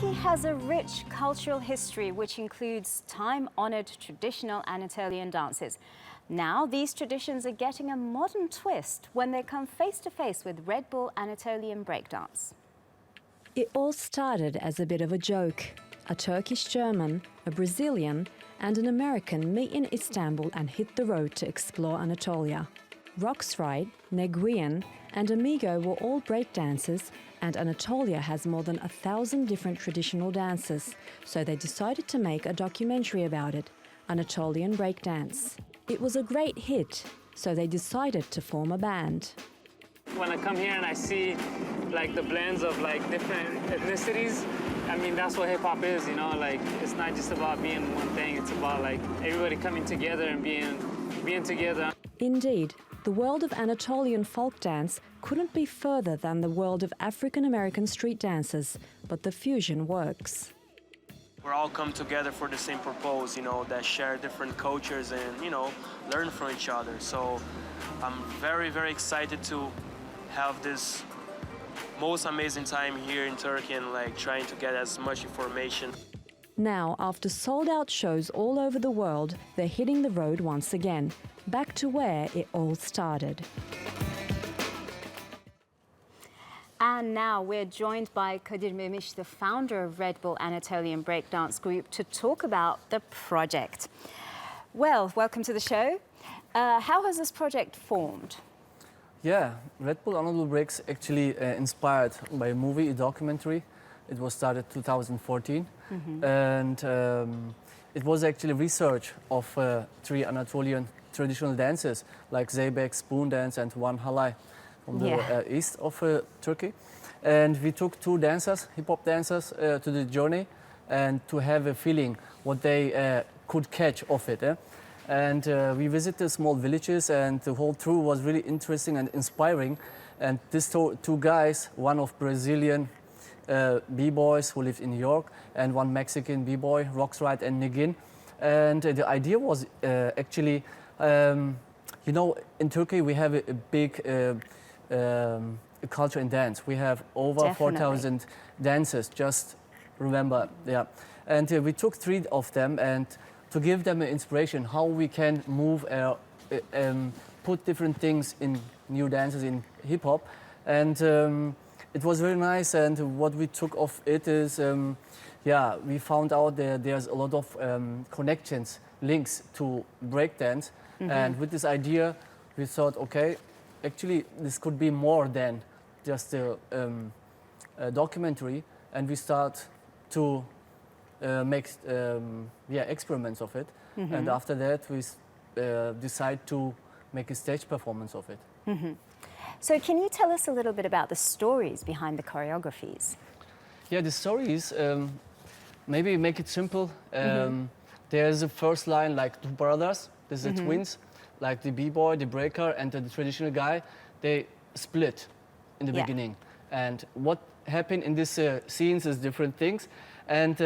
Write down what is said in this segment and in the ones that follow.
Turkey has a rich cultural history which includes time-honored traditional Anatolian dances. Now, these traditions are getting a modern twist when they come face-to-face with Red Bull Anatolian breakdance. It all started as a bit of a joke. A Turkish German, a Brazilian and an American meet in Istanbul and hit the road to explore Anatolia. Roxrite, Neguyen and Amigo were all breakdancers, and Anatolia has more than 1,000 different traditional dances, so they decided to make a documentary about it, Anatolian breakdance. It was a great hit, so they decided to form a band. When I come here and I see like the blends of like different ethnicities, I mean, that's what hip-hop is, you know, like it's not just about being one thing, it's about like everybody coming together and being together. Indeed, the world of Anatolian folk dance couldn't be further than the world of African-American street dances, but the fusion works. We're all come together for the same purpose, you know, that share different cultures and, you know, learn from each other. So I'm very, very excited to have this most amazing time here in Turkey and like trying to get as much information. Now, after sold-out shows all over the world, they're hitting the road once again, back to where it all started. And now we're joined by Kadir Memiş, the founder of Red Bull Anatolian Breakdance Group, to talk about the project. Well, welcome to the show. How has this project formed? Yeah, Red Bull Anadolu Break's actually inspired by a movie, a documentary. It was started 2014, and it was actually research of 3 Anatolian traditional dances like Zeybek, spoon dance, and one halay from the east of Turkey. And we took 2 dancers, hip-hop dancers, to the journey and to have a feeling what they could catch of it. And we visited small villages, and the whole tour was really interesting and inspiring. And these 2 guys, one of Brazilian b-boys who lived in New York, and one Mexican b-boy, Roxrite and Neguyen. And the idea was actually, you know, in Turkey we have a big culture in dance. We have over 4,000 dances, just remember, yeah. And we took 3 of them and to give them an inspiration how we can move, put different things in new dances in hip-hop. And it was very nice, and what we took of it is, yeah, we found out that there's a lot of connections, links to breakdance. And with this idea, we thought, okay, actually this could be more than just a documentary, and we start to make experiments of it. And after that, we decide to make a stage performance of it. So can you tell us a little bit about the stories behind the choreographies? Yeah, the stories, maybe make it simple. There's a first line like 2 brothers, this is twins, like the b-boy, the breaker, and the traditional guy. They split in the beginning. And what happened in these scenes is different things. And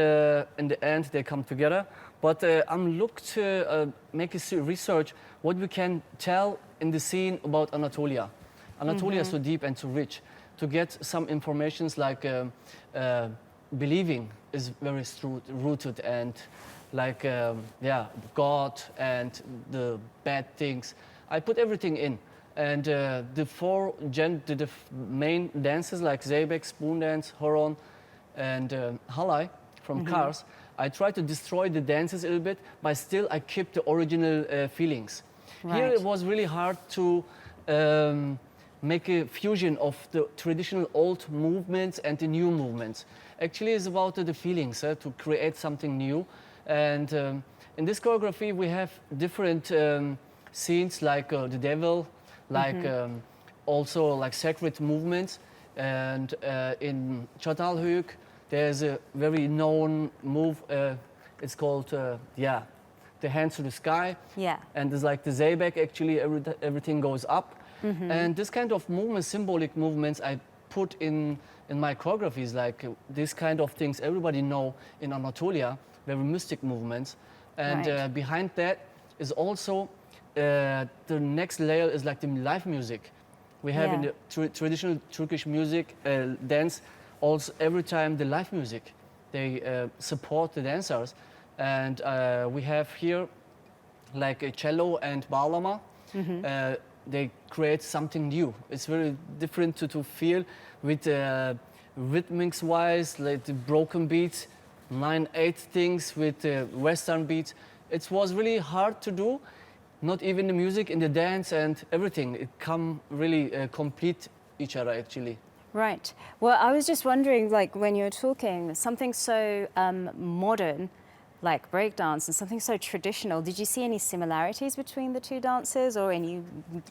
in the end, they come together. But I'm looking to make a research what we can tell in the scene about Anatolia. Anatolia is so deep and so rich. To get some informations like believing is very rooted, and like God and the bad things. I put everything in, and the main dances like Zeybek, spoon dance, horon, and halay from Kars. I try to destroy the dances a little bit, but still I keep the original feelings. Here it was really hard to make a fusion of the traditional old movements and the new movements. Actually, it's about the feelings, to create something new. And in this choreography, we have different scenes like the devil, like also like sacred movements. And in Çatalhöyük, there's a very known move. It's called, the hands to the sky. Yeah. And it's like the Zeybek, actually, everything goes up. And this kind of movements, symbolic movements, I put in my choreographies, like this kind of things everybody know in Anatolia, very mystic movements. And behind that is also the next layer is like the live music. We have in the traditional Turkish music dance also every time the live music. they support the dancers. And we have here like a cello and bağlama. They create something new. It's very different to feel with rhythmics wise, like the broken beats, 9/8 things with Western beats. It was really hard to do. Not even the music, in the dance and everything. It come really complete each other actually. Right. Well, I was just wondering, like, when you were talking, something so modern, like breakdance, and something so traditional, did you see any similarities between the two dances, or any?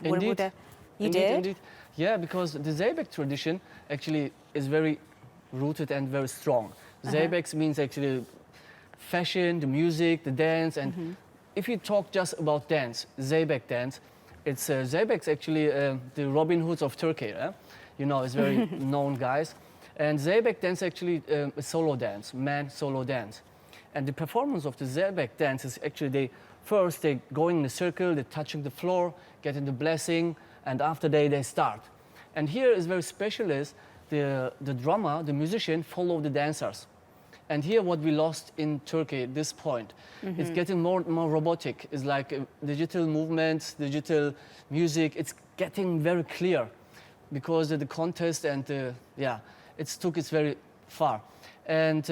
Indeed. You Indeed, did? indeed. Yeah, because the Zeybek tradition actually is very rooted and very strong. Zeybek means actually fashion, the music, the dance, and if you talk just about dance, Zeybek dance, it's Zeybek's actually the Robin Hoods of Turkey. You know, it's very known guys. And Zeybek dance actually a solo dance, man solo dance. And the performance of the Zeybek dance is actually they go in a circle, they're touching the floor, getting the blessing, and after they start. And here is very special is the drummer, the musician, follow the dancers. And here what we lost in Turkey at this point, it's getting more and more robotic. It's like digital movements, digital music. It's getting very clear because of the contest and it took it very far. And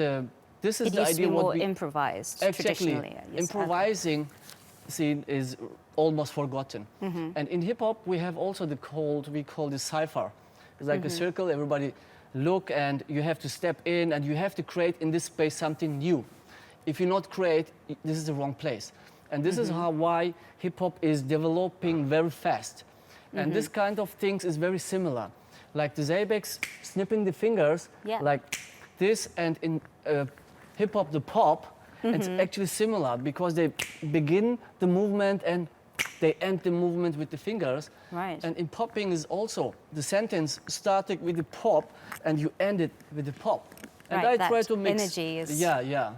this is It the used to idea be what more we improvised exactly traditionally. Yes, improvising scene is almost forgotten. And in hip hop we have also we call the cipher. It's like a circle, everybody look, and you have to step in and you have to create in this space something new. If you not create, this is the wrong place. And this is why hip hop is developing very fast. And this kind of things is very similar. Like the Zeybeks snipping the fingers, like this, and in hip hop, the pop, it's actually similar because they begin the movement and they end the movement with the fingers. Right. And in popping is also the sentence starting with the pop and you end it with the pop. And Right, I try that to mix. energy is- Yeah.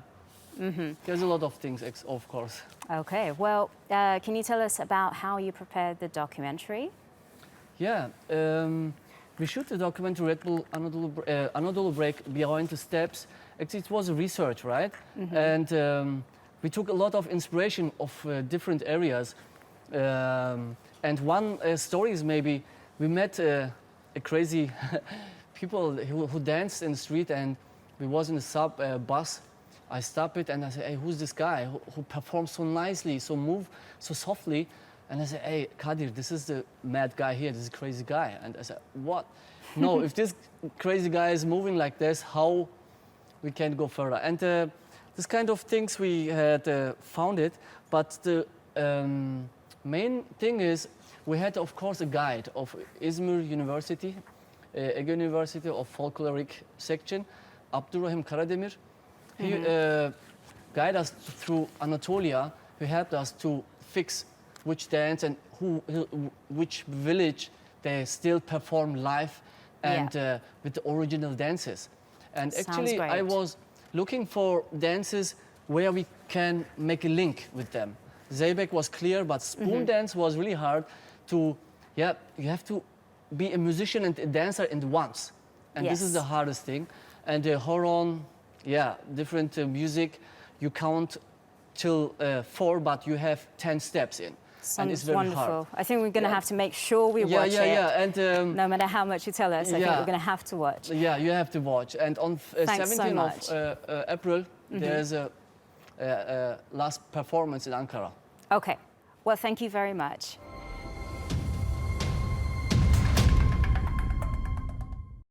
There's a lot of things, of course. Okay. Well, can you tell us about how you prepared the documentary? Yeah. We shoot the documentary Red Bull Anadolu Break Behind the Steps. Actually, it was a research, right? And we took a lot of inspiration of different areas. And one story is maybe we met a crazy people who danced in the street, and we was in a bus. I stopped it and I said, hey, who's this guy who performs so nicely, so move so softly? And I said, hey, Kadir, this is the mad guy here, this is a crazy guy. And I said, what? No, if this crazy guy is moving like this, how we can go further? And this kind of things we had found it, but the main thing is we had, of course, a guide of Izmir University, Ege University of Folkloric Section, Abdurrahim Karademir. He guided us through Anatolia. He helped us to fix which dance and which village they still perform live and with the original dances. And Sounds actually, great. I was looking for dances where we can make a link with them. Zeybek was clear, but spoon dance was really hard to, you have to be a musician and a dancer in once. And this is the hardest thing. And horon, different music, you count till 4, but you have 10 steps in. And it's Sounds very wonderful. hard. I think we're going to have to make sure we watch it. And No matter how much you tell us, I think we're going to have to watch. yeah, you have to watch. And on Thanks so 17th much. of April, there's a last performance in Ankara. Okay. Well, thank you very much.